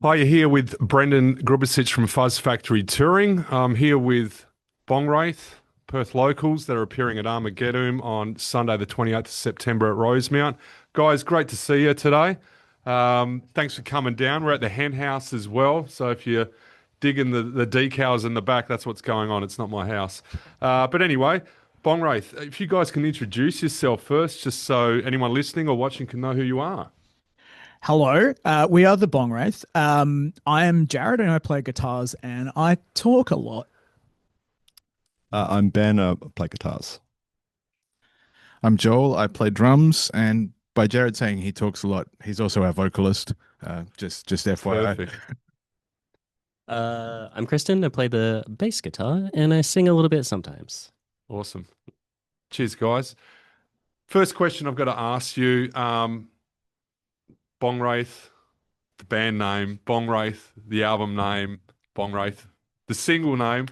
Hi, you're here with Brendan Grubisic from Fuzz Factory Touring. I'm here with Bong Wraith, Perth locals that are appearing at ARMAGEDDOOM on Sunday, the 28th of September at Rosemount. Guys, great to see you today. Thanks for coming down. We're at the hen house as well. So if you're digging the decals in the back, that's what's going on. It's not my house. But anyway, Bong Wraith, if you guys can introduce yourself first, just so anyone listening or watching can know who you are. Hello, we are the Bong Wraith. I am Jared and I play guitars and I talk a lot. I'm Ben, I play guitars. I'm Joel. I play drums, and by Jared saying he talks a lot, he's also our vocalist. Just FYI. Perfect. I'm Kristen. I play the bass guitar and I sing a little bit sometimes. Awesome. Cheers, guys. First question I've got to ask you, Bong Wraith, the band name, Bong Wraith, the album name, Bong Wraith, the single name,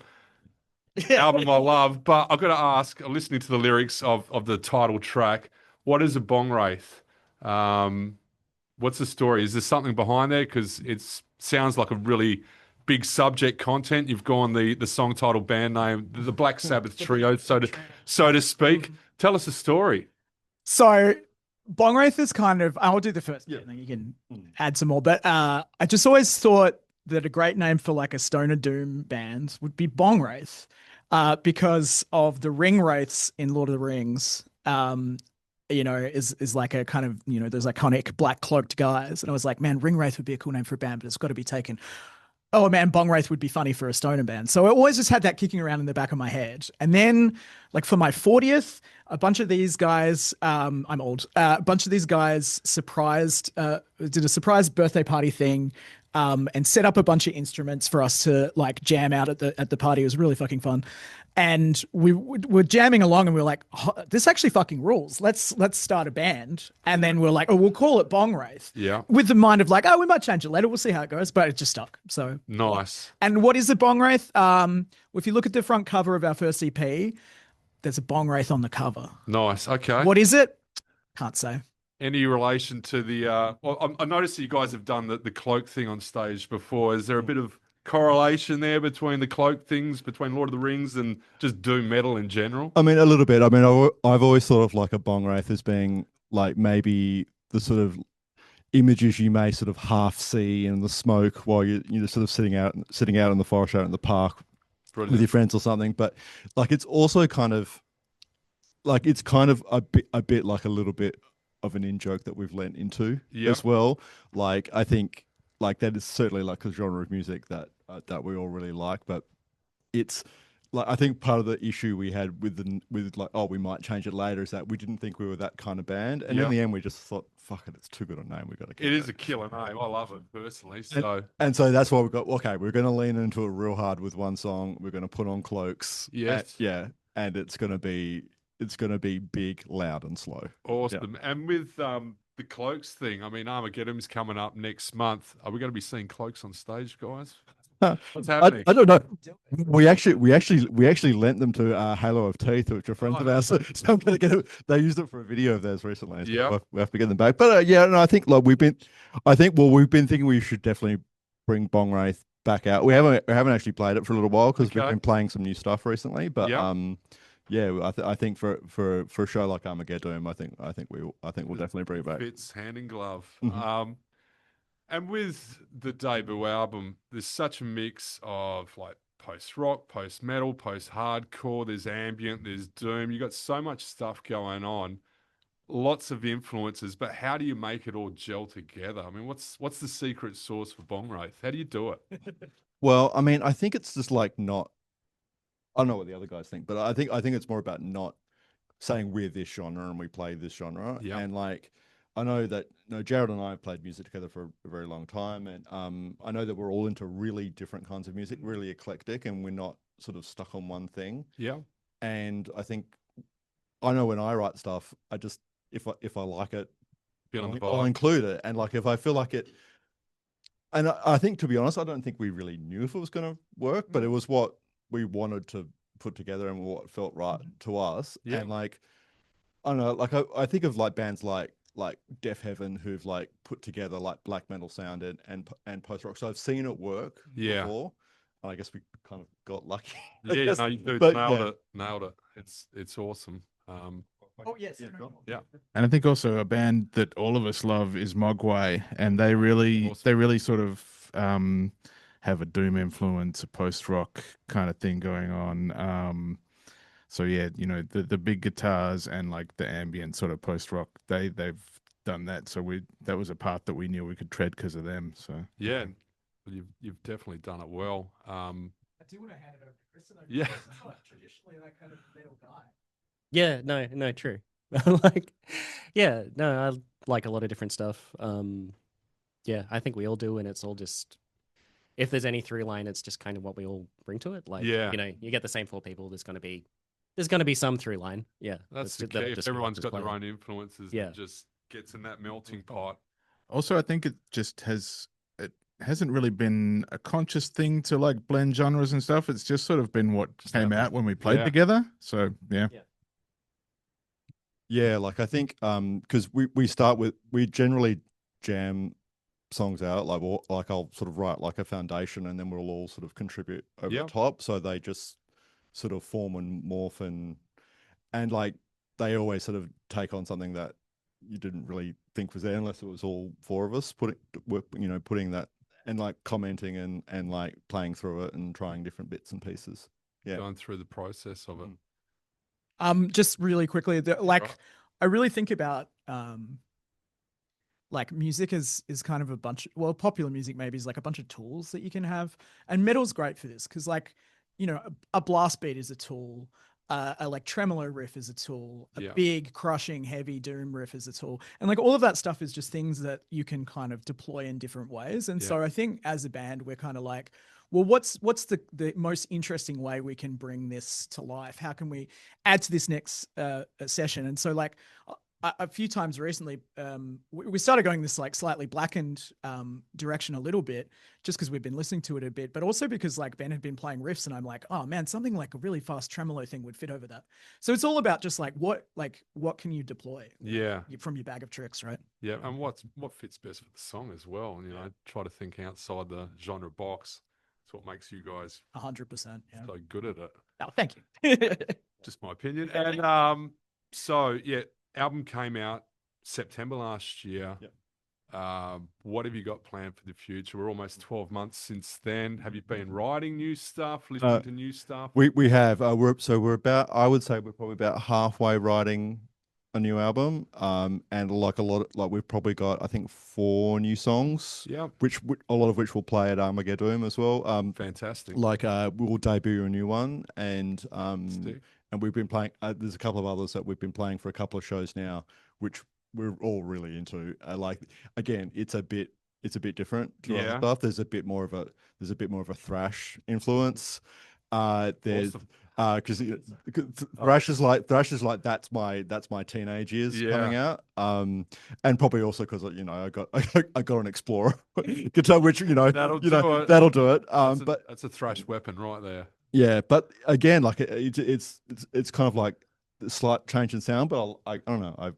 album I love. But I've got to ask, listening to the lyrics of the title track, what is a Bong Wraith? What's the story? Is there something behind there? Because it sounds like a really big subject content. You've gone the song title, band name, the Black Sabbath trio, so to speak. Tell us a story. So Bong Wraith is kind of, I'll do the first bit and then you can add some more. But I just always thought that a great name for like a stoner doom band would be Bong Wraith because of the ring wraiths in Lord of the Rings. Is like a kind of, those iconic black cloaked guys. And I was like, man, ring wraith would be a cool name for a band, but it's got to be taken. Oh man, Bong Wraith would be funny for a stoner band. So I always just had that kicking around in the back of my head. And then like for my 40th, a bunch of these guys, I'm old, a bunch of these guys did a surprise birthday party thing and set up a bunch of instruments for us to like jam out at the party. It was really fucking fun. And we were jamming along and we were like, this actually fucking rules. Let's start a band. And then we're like, oh, we'll call it Bong Wraith. Yeah. With the mind of like, oh, we might change it later. We'll see how it goes. But it just stuck. So Nice. And what is a Bong Wraith? If you look at the front cover of our first EP, there's a Bong Wraith on the cover. Nice. Okay. What is it? Can't say. Any relation to the well, I noticed that you guys have done the cloak thing on stage before. Is there a bit of correlation there between the cloak things, between Lord of the Rings and just doom metal in general? I mean, a little bit. I mean, I've always thought of like a Bong Wraith as being like maybe the sort of images you may sort of half see in the smoke while you're sort of sitting out in the forest, out in the park with your friends or something. But like, it's also kind of like, it's kind of a bit like a little bit of an in-joke that we've lent into as well. Like, I think like that is certainly like a genre of music that we all really like, but it's like, I think part of the issue we had with like, oh, we might change it later, is that we didn't think we were that kind of band. And in the end, we just thought, fuck it, it's too good a name. We got to keep It it. is a killer name. I love it personally. And so that's why we got, okay, we're going to lean into it real hard with one song. We're going to put on cloaks. Yes. And it's going to be big, loud, and slow. Awesome. Yeah. And with the cloaks thing, I mean, Armageddon's coming up next month. Are we going to be seeing cloaks on stage, guys? What's happening? I don't know. We actually lent them to Halo of Teeth, which are friends of ours. So I'm gonna get it. They used it for a video of theirs recently. So yeah, we have to get them back. But no, I think like we've been thinking we should definitely bring Bong Wraith back out. We haven't actually played it for a little while because we've been playing some new stuff recently. But I think for a show like Armageddon, I think we'll definitely bring it back. Fits hand in glove. Mm-hmm. And with the debut album, there's such a mix of like post-rock, post-metal, post-hardcore, there's ambient, there's doom. You got so much stuff going on, lots of influences, but how do you make it all gel together? I mean, what's the secret sauce for Bong Wraith? How do you do it? Well, I mean, I think it's just like not, I don't know what the other guys think, but I think it's more about not saying we're this genre and we play this genre. Yeah. And like, I know that Jared and I have played music together for a very long time, and I know that we're all into really different kinds of music, really eclectic, and we're not sort of stuck on one thing. Yeah. And I know when I write stuff, I just if I like it, I'll include it, and like if I feel like it. And I think, to be honest, I don't think we really knew if it was going to work, but it was what we wanted to put together and what felt right to us. Yeah. And like, I don't know, like I think of like bands like like Deaf Heaven who've like put together like black metal sound and post rock. So I've seen it work before. And I guess we kind of got lucky. Yeah, Yes, no, you dudes but nailed yeah. it. Nailed it. It's awesome. Oh yes. Yeah. And I think also a band that all of us love is Mogwai, and they really sort of have a doom influence, a post rock kind of thing going on. So yeah, you know, the big guitars and like the ambient sort of post rock, they've done that. So that was a path that we knew we could tread because of them. So Yeah, you've definitely done it well. I do want to hand it over to Chris. Yeah. Chris is not traditionally that kind of metal guy. Yeah, no, true. Like, yeah, no, I like a lot of different stuff. Yeah, I think we all do, and it's all just if there's any through line, it's just kind of what we all bring to it. Like, Yeah. you know, you get the same 4 people. There's gonna be some through line. Yeah, That's the that key. If just- everyone's just got their play it. own influences, Yeah. it just gets in that melting pot. also I think it hasn't really been a conscious thing to like blend genres and stuff. It's just sort of been what came happened. out when we played Yeah. together. So yeah. Yeah, like I think because we generally jam songs out like I'll sort of write like a foundation and then we'll all sort of contribute over Yep. the top, so they just sort of form and morph and like they always sort of take on something that you didn't really think was there unless it was all 4 of us putting that and like commenting and like playing through it and trying different bits and pieces. Yeah. Going through the process of it. Just really quickly, Right. I really think about like music is kind of a bunch. Well, popular music maybe is like a bunch of tools that you can have, and metal's great for this because, like, you know, a blast beat is a tool. A like tremolo riff is a tool. A Yeah. big crushing heavy doom riff is a tool, and like all of that stuff is just things that you can kind of deploy in different ways. And Yeah. so I think as a band, we're kind of like, well, what's the most interesting way we can bring this to life? How can we add to this next session? And so like a few times recently, we started going this like slightly blackened direction a little bit, just because we've been listening to it a bit, but also because like Ben had been playing riffs, and I'm like, oh man, something like a really fast tremolo thing would fit over that. So it's all about just like what can you deploy? Yeah. From your bag of tricks, right? Yeah. And what fits best for the song as well. You know, try to think outside the genre box. It's what makes you guys 100%. Yeah. so good at it. Oh, thank you. Just my opinion. And so yeah, album came out September last year. Yep. What have you got planned for the future? We're almost 12 months since then. Have you been writing new stuff, listening to new stuff? We have we're about, I would say we're probably about halfway writing a new album, and like we've probably got I think 4 new songs, Yeah. which a lot of which will play at ARMAGEDDOOM as well. Fantastic. Like we will debut a new one, and Stick. and we've been playing. There's a couple of others that we've been playing for a couple of shows now, which we're all really into. Like again, it's a bit different to other Yeah. stuff. There's a bit more of a thrash influence. There's Awesome. because thrash is like that's my teenage years coming Yeah. out. And probably also because you know I got an Explorer guitar, which That'll do it. that'll do it. But that's a thrash weapon right there. Yeah, but again, like it's kind of like a slight change in sound, but I don't know. I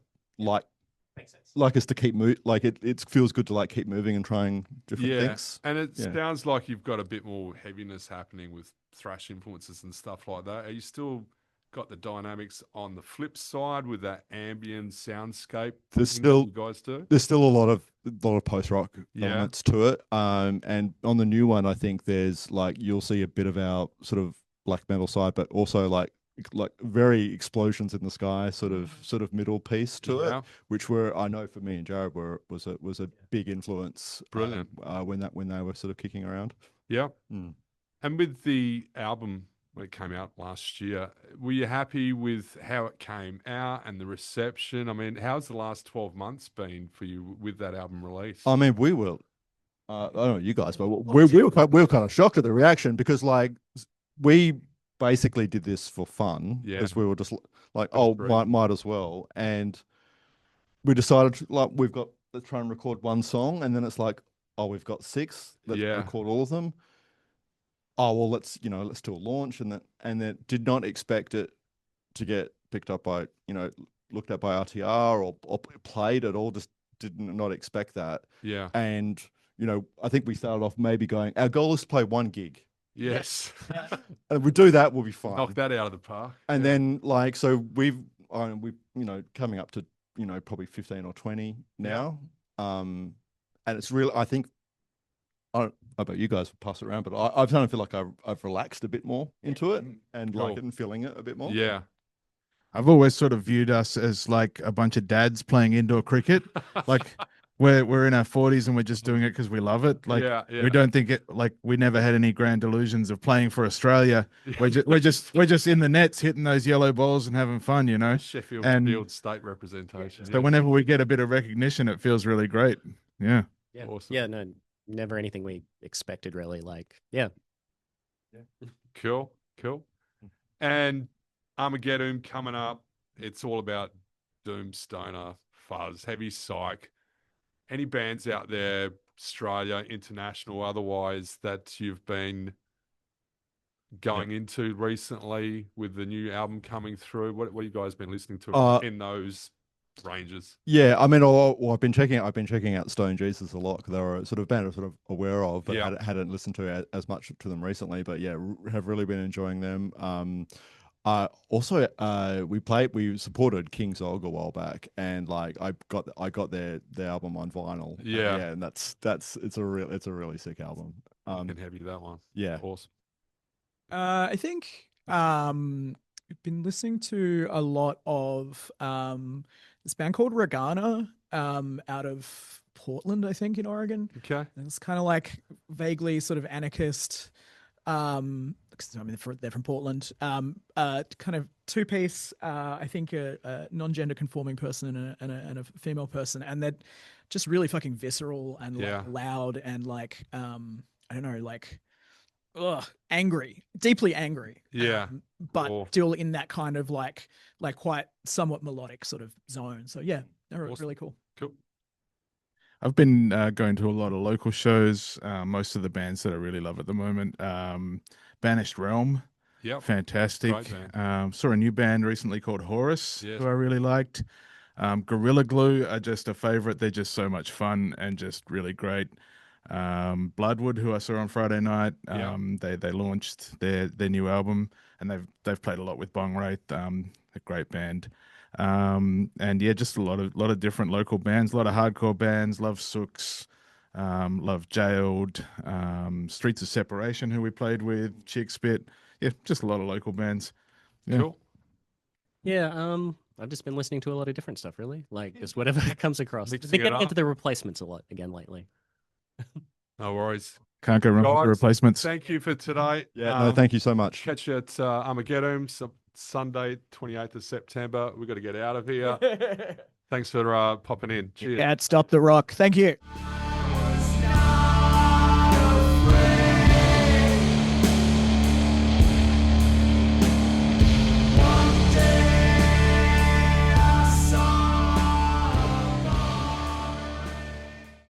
like us to keep like it feels good to like keep moving and trying different Yeah. things. And it Yeah. sounds like you've got a bit more heaviness happening with thrash influences and stuff like that. Are you still got the dynamics on the flip side with that ambient soundscape There's thing that still you guys do? there's still a lot of post rock Yeah. elements to it. And on the new one, I think there's like you'll see a bit of our sort of black metal side, but also like very explosions in the sky sort of middle piece to Yeah. it, which I know for me and Jared was a big influence. Brilliant. When they were sort of kicking around. Yeah. Mm. And with the album when it came out last year, were you happy with how it came out and the reception? I mean, how's the last 12 months been for you with that album release? I mean, we were. I don't know you guys, but we were kind of shocked at the reaction because like we basically did this for fun Yeah. because we were just like, That's oh, great. might as well, and we decided like let's try and record one song, and then it's like, oh, we've got 6, let's Yeah. record all of them. Oh well, let's do a launch, and then did not expect it to get picked up by looked at by RTR or played at all. Just did not expect that. Yeah. And I think we started off maybe going, our goal is to play 1 gig. Yes. And if we do that, we'll be fine. Knock that out of the park. And Yeah. then so we've coming up to probably 15 or 20 now. And it's really, I think, I don't know about you guys, pass it around, but I've kind of feel like I've relaxed a bit more into it and Cool. like it and feeling it a bit more. Yeah. I've always sort of viewed us as like a bunch of dads playing indoor cricket. Like we're in our 40s and we're just doing it because we love it. Like we don't think it, like we never had any grand delusions of playing for Australia. We're just in the nets hitting those yellow balls and having fun, Sheffield And- Shield state representation. So whenever we get a bit of recognition, it feels really great. Yeah. Yeah. Awesome. Yeah. No, never anything we expected really. Like, yeah. Cool. And Armageddon coming up. It's all about doom, stoner, fuzz, heavy psych. Any bands out there, Australia, international, otherwise, that you've been going into recently with the new album coming through? What have you guys been listening to in those ranges? Yeah, I mean, I've been checking out Stone Jesus a lot because they were sort of band I'm sort of aware of, but hadn't listened to as much to them recently. But yeah, have really been enjoying them. Also, we supported King's Og a while back, and like I got their album on vinyl. Yeah, and it's a really sick album. Can heavy that one. Yeah, Awesome. I think we've been listening to a lot of this band called Regana out of Portland, I think, in Oregon. Okay. And it's kind of like vaguely sort of anarchist. Because I mean they're from Portland. Kind of two-piece. I think a non-gender conforming person and a female person, and they're just really fucking visceral and like loud and like I don't know, like angry, deeply angry. Yeah. But still in that kind of like quite somewhat melodic sort of zone. So yeah, they're really cool. Cool. I've been going to a lot of local shows. Most of the bands that I really love at the moment, Banished Realm, fantastic. Saw a new band recently called Horus, who I really liked. Gorilla Glue are just a favorite. They're just so much fun and just really great. Bloodwood, who I saw on Friday night, they launched their new album, and they've played a lot with Bong Wraith, a great band. And yeah, just a lot of different local bands, a lot of hardcore bands. Love Sooks, love Jailed, Streets of Separation, who we played with, Chick Spit. Yeah, just a lot of local bands. Yeah. Cool. Yeah, I've just been listening to a lot of different stuff, really. Like just whatever comes across. Mixing Been it getting up. into the replacements a lot again lately. No worries. Can't go wrong with the replacements. Thank you for today. Yeah, no, thank you so much. Catch you at Armageddon, Sunday, 28th of September. We've got to get out of here. Thanks for popping in. Cheers. Can't stop the rock. Thank you.